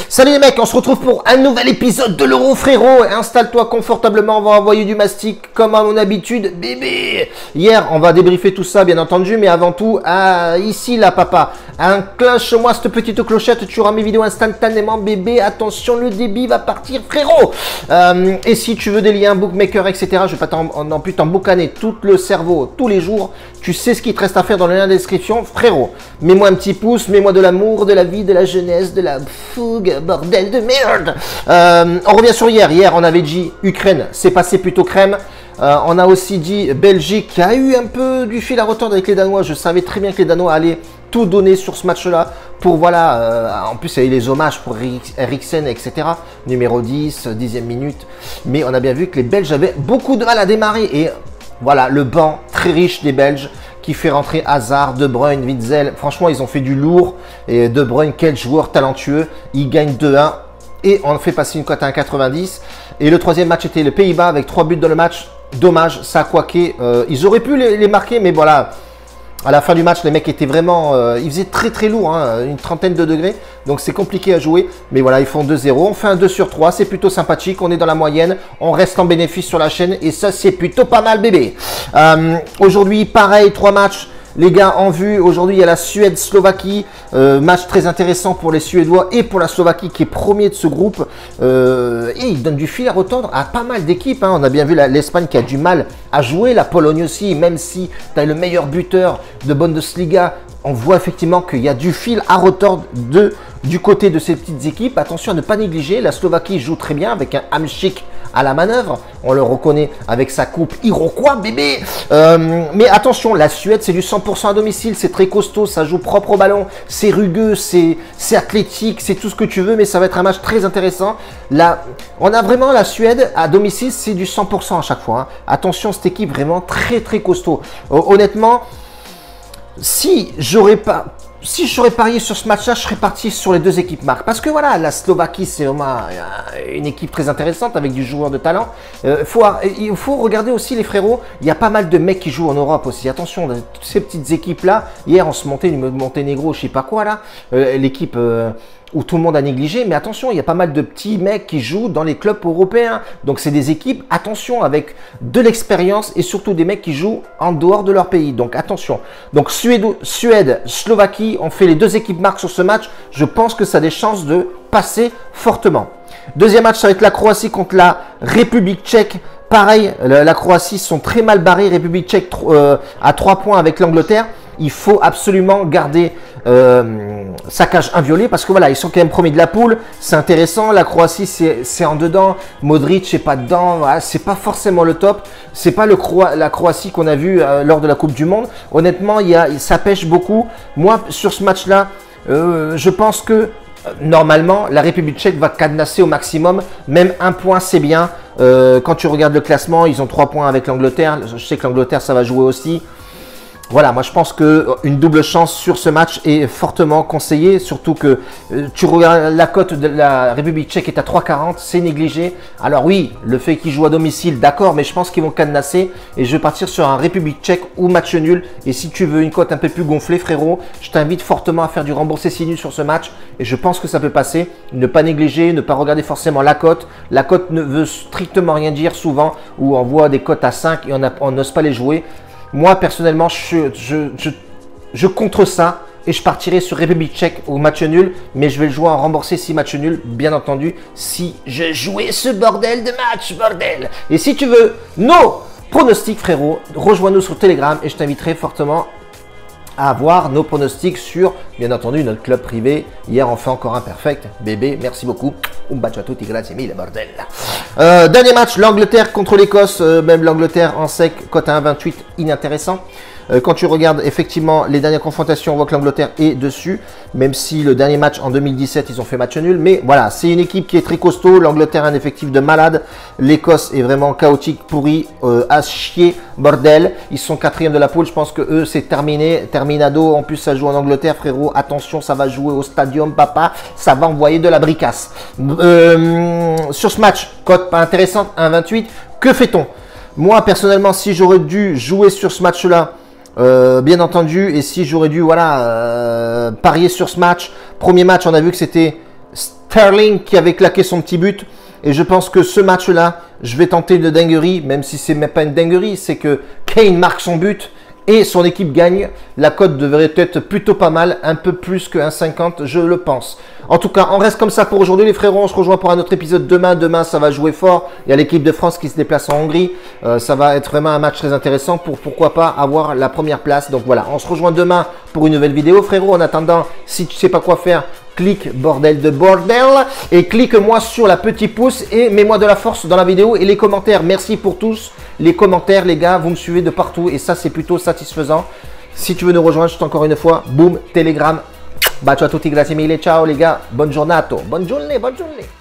Salut les mecs, on se retrouve pour un nouvel épisode de l'Euro frérot. Installe-toi confortablement, on va envoyer du mastic comme à mon habitude, bébé. Hier, on va débriefer tout ça bien entendu, mais avant tout, ici là papa, cloche-moi cette petite clochette, tu auras mes vidéos instantanément bébé. Attention, le débit va partir frérot. Et si tu veux des liens, bookmaker, etc., je vais pas non plus t'emboucaner tout le cerveau tous les jours. Tu sais ce qu'il te reste à faire dans le lien de description frérot. Mets-moi un petit pouce, mets-moi de l'amour, de la vie, de la jeunesse, de la fougue, bordel de merde. On revient sur hier. Hier, on avait dit Ukraine, c'est passé plutôt crème. On a aussi dit Belgique qui a eu un peu du fil à retordre avec les Danois. Je savais très bien que les Danois allaient tout donner sur ce match-là. Pour voilà, en plus il y a eu les hommages pour Eriksen, etc. Numéro 10, 10e minute. Mais on a bien vu que les Belges avaient beaucoup de mal à démarrer. Et voilà, le banc très riche des Belges qui fait rentrer Hazard, De Bruyne, Witzel. Franchement, ils ont fait du lourd. Et De Bruyne, quel joueur talentueux. Il gagne 2-1. Et on fait passer une cote à 1,90. Et le troisième match était les Pays-Bas avec 3 buts dans le match. Dommage, ça a quaqué. Ils auraient pu les marquer, mais voilà. À la fin du match, les mecs étaient vraiment... ils faisaient très lourd, hein, une trentaine de degrés. Donc c'est compliqué à jouer. Mais voilà, ils font 2-0. On fait un 2 sur 3. C'est plutôt sympathique. On est dans la moyenne. On reste en bénéfice sur la chaîne. Et ça, c'est plutôt pas mal, bébé. Aujourd'hui, pareil, 3 matchs. Les gars, en vue, aujourd'hui, il y a la Suède-Slovaquie. Match très intéressant pour les Suédois et pour la Slovaquie qui est premier de ce groupe. Et il donne du fil à retordre à pas mal d'équipes. Hein. On a bien vu l'Espagne qui a du mal à jouer. La Pologne aussi, même si tu as le meilleur buteur de Bundesliga. On voit effectivement qu'il y a du fil à retordre du côté de ces petites équipes. Attention à ne pas négliger. La Slovaquie joue très bien avec un Hamšík à la manœuvre. On le reconnaît avec sa coupe Iroquois, bébé. Mais attention, la Suède, c'est du 100% à domicile. C'est très costaud, ça joue propre au ballon. C'est rugueux, c'est athlétique, c'est tout ce que tu veux. Mais ça va être un match très intéressant. Là, on a vraiment la Suède à domicile, c'est du 100% à chaque fois. Hein. Attention, cette équipe vraiment très costaud. Honnêtement, si je serais parié sur ce match-là, je serais parti sur les deux équipes marques. Parce que voilà, la Slovaquie, c'est vraiment une équipe très intéressante avec du joueur de talent. Il faut regarder aussi les frérots. Il y a pas mal de mecs qui jouent en Europe aussi. Attention, toutes ces petites équipes-là. Hier, on se montait une Monténégro, je sais pas quoi là. L'équipe... où tout le monde a négligé, mais attention, il y a pas mal de petits mecs qui jouent dans les clubs européens. Donc, c'est des équipes, attention, avec de l'expérience et surtout des mecs qui jouent en dehors de leur pays. Donc, attention. Donc, Suède, Slovaquie, on fait les deux équipes marques sur ce match. Je pense que ça a des chances de passer fortement. Deuxième match, ça va être la Croatie contre la République tchèque. Pareil, la Croatie sont très mal barrés. République tchèque à 3 points avec l'Angleterre. Il faut absolument garder sa cage inviolée parce que voilà, ils sont quand même premiers de la poule. C'est intéressant. La Croatie, c'est en dedans. Modric, c'est pas dedans. Voilà, c'est pas forcément le top. C'est pas la Croatie qu'on a vu lors de la Coupe du Monde. Honnêtement, ça pêche beaucoup. Moi, sur ce match-là, je pense que normalement, la République tchèque va cadenasser au maximum. Même un point, c'est bien. Quand tu regardes le classement, ils ont 3 points avec l'Angleterre. Je sais que l'Angleterre, ça va jouer aussi. Voilà, moi je pense qu'une double chance sur ce match est fortement conseillée, surtout que tu regardes la cote de la République tchèque est à 3,40, c'est négligé. Alors oui, le fait qu'ils jouent à domicile, d'accord, mais je pense qu'ils vont cadenasser et je vais partir sur un République tchèque ou match nul. Et si tu veux une cote un peu plus gonflée, frérot, je t'invite fortement à faire du remboursé si nul sur ce match et je pense que ça peut passer. Ne pas négliger, ne pas regarder forcément la cote. La cote ne veut strictement rien dire souvent où on voit des cotes à 5 et on n'ose pas les jouer. Moi, personnellement, je contre ça et je partirai sur République tchèque au match nul, mais je vais le jouer en remboursé si match nul, bien entendu, si je jouais ce bordel de match, bordel. Et si tu veux nos pronostics, frérot, rejoins-nous sur Telegram et je t'inviterai fortement à voir nos pronostics sur, bien entendu, notre club privé. Hier, on fait encore un perfect. Bébé, merci beaucoup. Un bacio a tutti, grazie mille, bordel. Dernier match, l'Angleterre contre l'Écosse. Même l'Angleterre en sec, cote à 1,28, inintéressant. Quand tu regardes effectivement les dernières confrontations, on voit que l'Angleterre est dessus, même si le dernier match en 2017, ils ont fait match nul. Mais voilà, c'est une équipe qui est très costaud. L'Angleterre a un effectif de malade. L'Écosse est vraiment chaotique, pourri, à chier, bordel. Ils sont 4e de la poule. Je pense que eux, c'est terminé. Terminado. En plus, ça joue en Angleterre, frérot. Attention, ça va jouer au stadium, papa. Ça va envoyer de la bricasse. Sur ce match, cote pas intéressante, 1,28. Que fait-on? Moi, personnellement, si j'aurais dû jouer sur ce match-là, bien entendu, et si j'aurais dû parier sur ce match, premier match, on a vu que c'était Sterling qui avait claqué son petit but. Et je pense que ce match-là, je vais tenter une dinguerie, même si c'est même pas une dinguerie, c'est que Kane marque son but et son équipe gagne. La cote devrait être plutôt pas mal, un peu plus que 1,50, je le pense. En tout cas, on reste comme ça pour aujourd'hui les frérots. On se rejoint pour un autre épisode demain. Demain, ça va jouer fort. Il y a l'équipe de France qui se déplace en Hongrie. Ça va être vraiment un match très intéressant pour pourquoi pas avoir la première place. Donc voilà, on se rejoint demain pour une nouvelle vidéo frérot. En attendant, si tu sais pas quoi faire, clique bordel de bordel et clique-moi sur la petite pouce et mets-moi de la force dans la vidéo et les commentaires. Merci pour tous les commentaires les gars, vous me suivez de partout et ça c'est plutôt satisfaisant. Si tu veux nous rejoindre, juste encore une fois, boum, Telegram. Bacio a tutti, grazie mille, ciao les gars, bonne giornata, bonne journée, bonne journée.